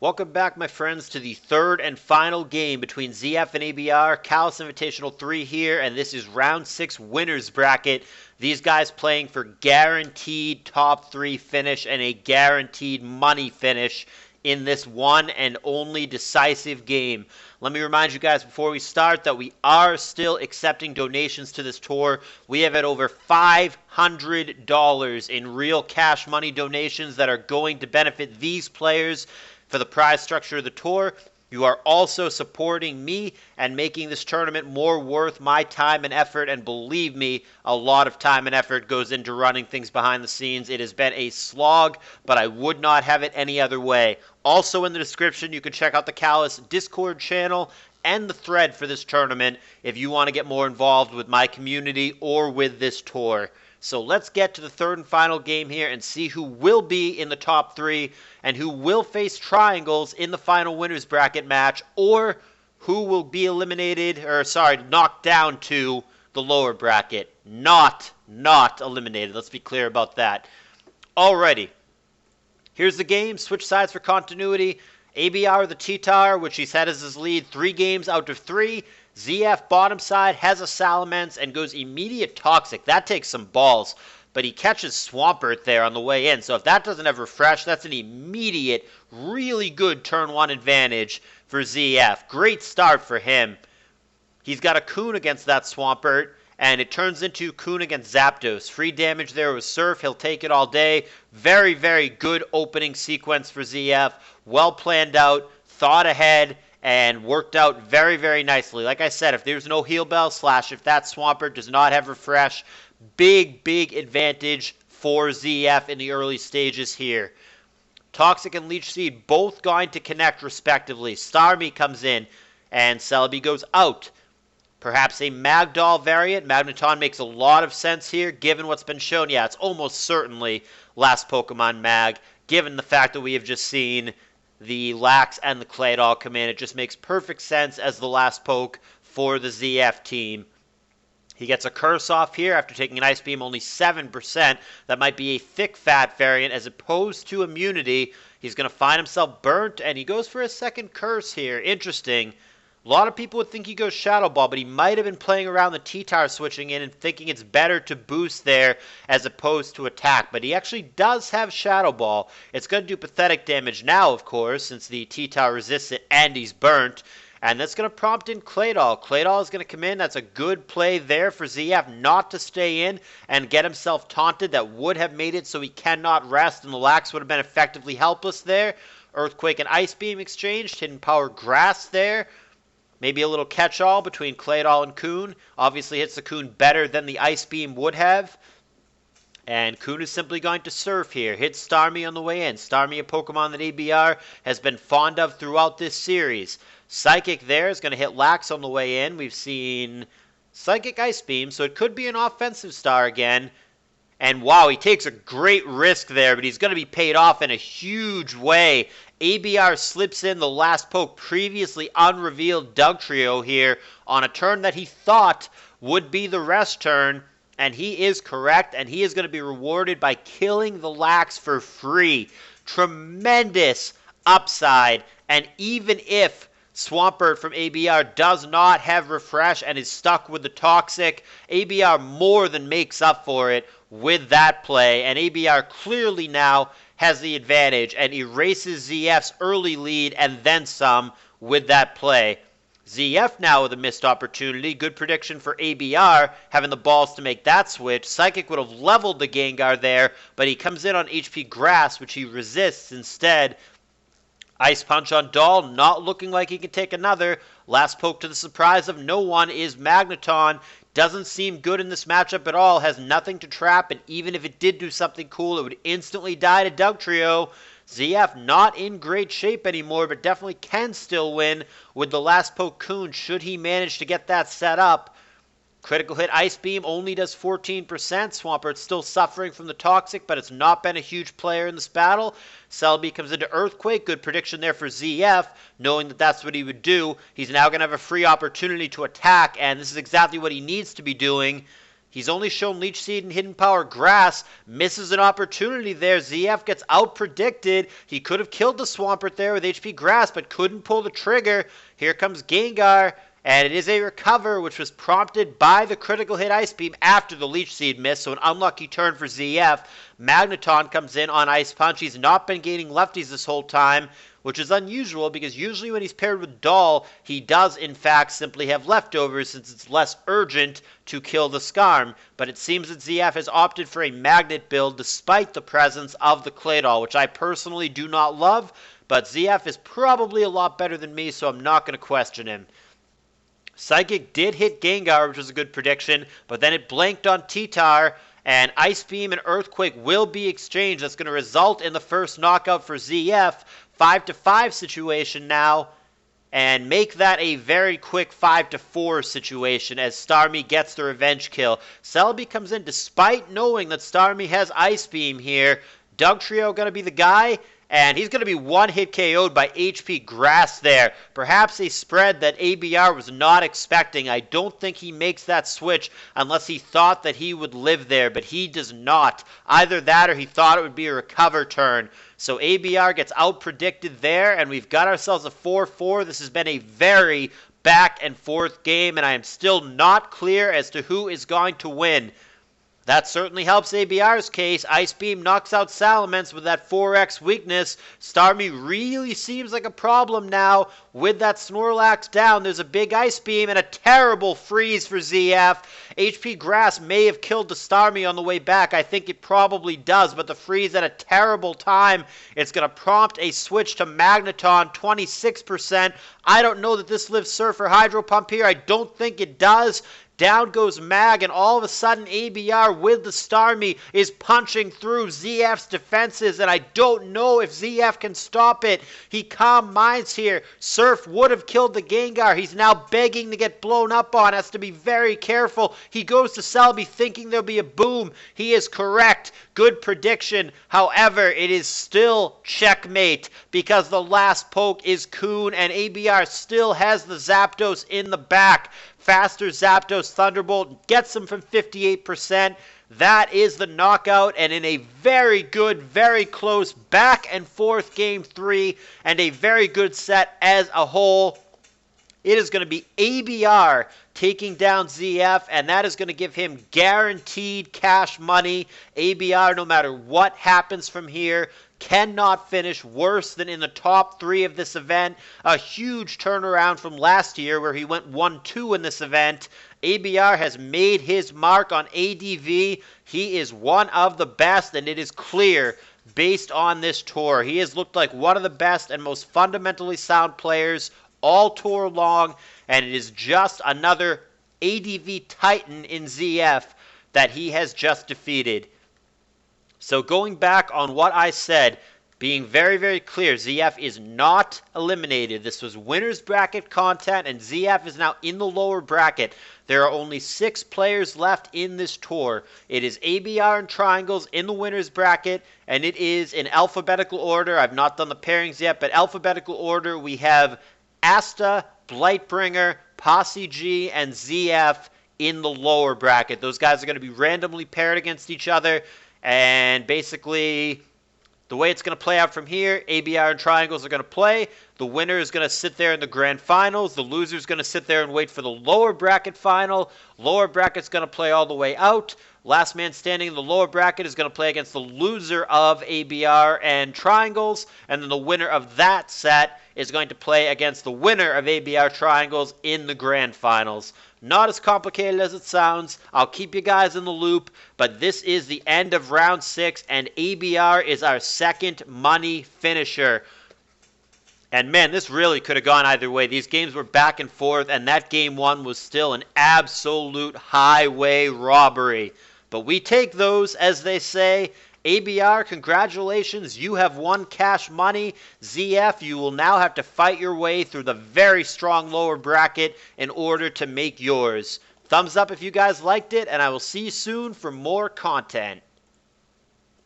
Welcome back, my friends, to the third and final game between ZF and ABR. CALLOUS Invitational 3 here, and this is round 6 winners bracket. These guys playing for guaranteed top 3 finish and a guaranteed money finish in this one and only decisive game. Let me remind you guys before we start that we are still accepting donations to this tour. We have had over $500 in real cash money donations that are going to benefit these players for the prize structure of the tour. You are also supporting me and making this tournament more worth my time and effort, and believe me, a lot of time and effort goes into running things behind the scenes. It has been a slog, but I would not have it any other way. Also in the description, you can check out the CALLOUS Discord channel and the thread for this tournament if you want to get more involved with my community or with this tour. So let's get to the third and final game here and see who will be in the top 3 and who will face triangles in the final winners bracket match, or who will be knocked down to the lower bracket. Not eliminated. Let's be clear about that. Alrighty. Here's the game. Switch sides for continuity. ABR the T-Tar, which he's had as his lead 3 games out of 3. ZF bottom side has a Salamence and goes immediate Toxic. That takes some balls, but he catches Swampert there on the way in. So if that doesn't have Refresh, that's an immediate, really good turn 1 advantage for ZF. Great start for him. He's got a Coon against that Swampert, and it turns into Coon against Zapdos. Free damage there with Surf. He'll take it all day. Very, very good opening sequence for ZF. Well planned out, thought ahead, and worked out very, very nicely. Like I said, if there's no Heal Bell / if that Swampert does not have Refresh, big advantage for ZF in the early stages here. Toxic and Leech Seed both going to connect respectively. Starmie comes in, and Celebi goes out. Perhaps a Magdoll variant. Magneton makes a lot of sense here, given what's been shown. Yeah, it's almost certainly last Pokemon Mag, given the fact that we have just seen the Lax and the Claydol come in. It just makes perfect sense as the last poke for the ZF team. He gets a Curse off here after taking an Ice Beam, only 7%. That might be a thick fat variant as opposed to immunity. He's going to find himself burnt, and he goes for a second Curse here. Interesting. A lot of people would think he goes Shadow Ball, but he might have been playing around the T-Tar switching in and thinking it's better to boost there as opposed to attack. But he actually does have Shadow Ball. It's going to do pathetic damage now, of course, since the T-Tar resists it and he's burnt. And that's going to prompt in Claydol. Claydol is going to come in. That's a good play there for ZF not to stay in and get himself taunted. That would have made it so he cannot rest, and the Lax would have been effectively helpless there. Earthquake and Ice Beam exchanged. Hidden Power Grass there. Maybe a little catch-all between Claydol and Coon. Obviously hits the Coon better than the Ice Beam would have. And Coon is simply going to Surf here. Hits Starmie on the way in. Starmie, a Pokemon that ABR has been fond of throughout this series. Psychic there is going to hit Lax on the way in. We've seen Psychic Ice Beam, so it could be an offensive star again. And wow, he takes a great risk there, but he's going to be paid off in a huge way. ABR slips in the last poke, previously unrevealed Dugtrio here on a turn that he thought would be the rest turn. And he is correct, and he is going to be rewarded by killing the Lax for free. Tremendous upside, and even if Swampert from ABR does not have Refresh and is stuck with the Toxic, ABR more than makes up for it with that play, and ABR clearly now has the advantage and erases ZF's early lead and then some with that play. ZF now with a missed opportunity. Good prediction for ABR, having the balls to make that switch. Psychic would have leveled the Gengar there, but he comes in on HP Grass, which he resists instead. Ice Punch on Doll, not looking like he can take another. Last poke to the surprise of no one is Magneton. Doesn't seem good in this matchup at all. Has nothing to trap, and even if it did do something cool, it would instantly die to Dugtrio. ZF not in great shape anymore, but definitely can still win with the last poke Coon should he manage to get that set up. Critical hit Ice Beam only does 14%. Swampert's still suffering from the Toxic, but it's not been a huge player in this battle. Celebi comes into Earthquake. Good prediction there for ZF, knowing that that's what he would do. He's now going to have a free opportunity to attack, and this is exactly what he needs to be doing. He's only shown Leech Seed and Hidden Power Grass. Misses an opportunity there. ZF gets out-predicted. He could have killed the Swampert there with HP Grass, but couldn't pull the trigger. Here comes Gengar, and it is a recover, which was prompted by the critical hit Ice Beam after the Leech Seed miss, so an unlucky turn for ZF. Magneton comes in on Ice Punch. He's not been gaining lefties this whole time, which is unusual because usually when he's paired with Doll, he does in fact simply have leftovers since it's less urgent to kill the Skarm. But it seems that ZF has opted for a Magnet build despite the presence of the Claydol, which I personally do not love, but ZF is probably a lot better than me, so I'm not going to question him. Psychic did hit Gengar, which was a good prediction, but then it blanked on T-Tar, and Ice Beam and Earthquake will be exchanged. That's going to result in the first knockout for ZF. 5-5 situation now, and make that a very quick 5-4 situation as Starmie gets the revenge kill. Celebi comes in despite knowing that Starmie has Ice Beam here. Dugtrio going to be the guy, and he's going to be one-hit KO'd by HP Grass there. Perhaps a spread that ABR was not expecting. I don't think he makes that switch unless he thought that he would live there, but he does not. Either that or he thought it would be a recover turn. So ABR gets out-predicted there, and we've got ourselves a 4-4. This has been a very back-and-forth game, and I am still not clear as to who is going to win. That certainly helps ABR's case. Ice Beam knocks out Salamence with that 4x weakness. Starmie really seems like a problem now with that Snorlax down. There's a big Ice Beam and a terrible freeze for ZF. HP Grass may have killed the Starmie on the way back. I think it probably does, but the freeze at a terrible time. It's going to prompt a switch to Magneton, 26%. I don't know that this lives Surf or Hydro Pump here. I don't think it does. Down goes Mag, and all of a sudden ABR with the Starmie is punching through ZF's defenses, and I don't know if ZF can stop it. He Calm Minds here. Surf would have killed the Gengar. He's now begging to get blown up on. Has to be very careful. He goes to Celebi thinking there'll be a boom. He is correct. Good prediction. However, it is still checkmate because the last poke is Coon, and ABR still has the Zapdos in the back. Faster Zapdos Thunderbolt gets him from 58%. That is the knockout, and in a very good, very close back and forth game 3, and a very good set as a whole. It is going to be ABR taking down ZF, and that is going to give him guaranteed cash money. ABR, no matter what happens from here, cannot finish worse than in the top 3 of this event. A huge turnaround from last year where he went 1-2 in this event. ABR has made his mark on ADV. He is one of the best, and it is clear based on this tour. He has looked like one of the best and most fundamentally sound players all tour long, and it is just another ADV Titan in ZF that he has just defeated. So going back on what I said, being very, very clear, ZF is not eliminated. This was winner's bracket content, and ZF is now in the lower bracket. There are only 6 players left in this tour. It is ABR and Triangles in the winner's bracket, and it is in alphabetical order. I've not done the pairings yet, but alphabetical order, we have Asta, Blightbringer, Posse G, and ZF in the lower bracket. Those guys are going to be randomly paired against each other, and basically the way it's going to play out from here, ABR and Triangles are going to play. The winner is going to sit there in the grand finals. The loser is going to sit there and wait for the lower bracket final. Lower bracket's going to play all the way out. Last man standing in the lower bracket is going to play against the loser of ABR and Triangles. And then the winner of that set is going to play against the winner of ABR Triangles in the grand finals. Not as complicated as it sounds. I'll keep you guys in the loop, but this is the end of round 6, and ABR is our second money finisher. And man, this really could have gone either way. These games were back and forth, and that game 1 was still an absolute highway robbery. But we take those, as they say. ABR, congratulations, you have won cash money. ZF, you will now have to fight your way through the very strong lower bracket in order to make yours. Thumbs up if you guys liked it, and I will see you soon for more content.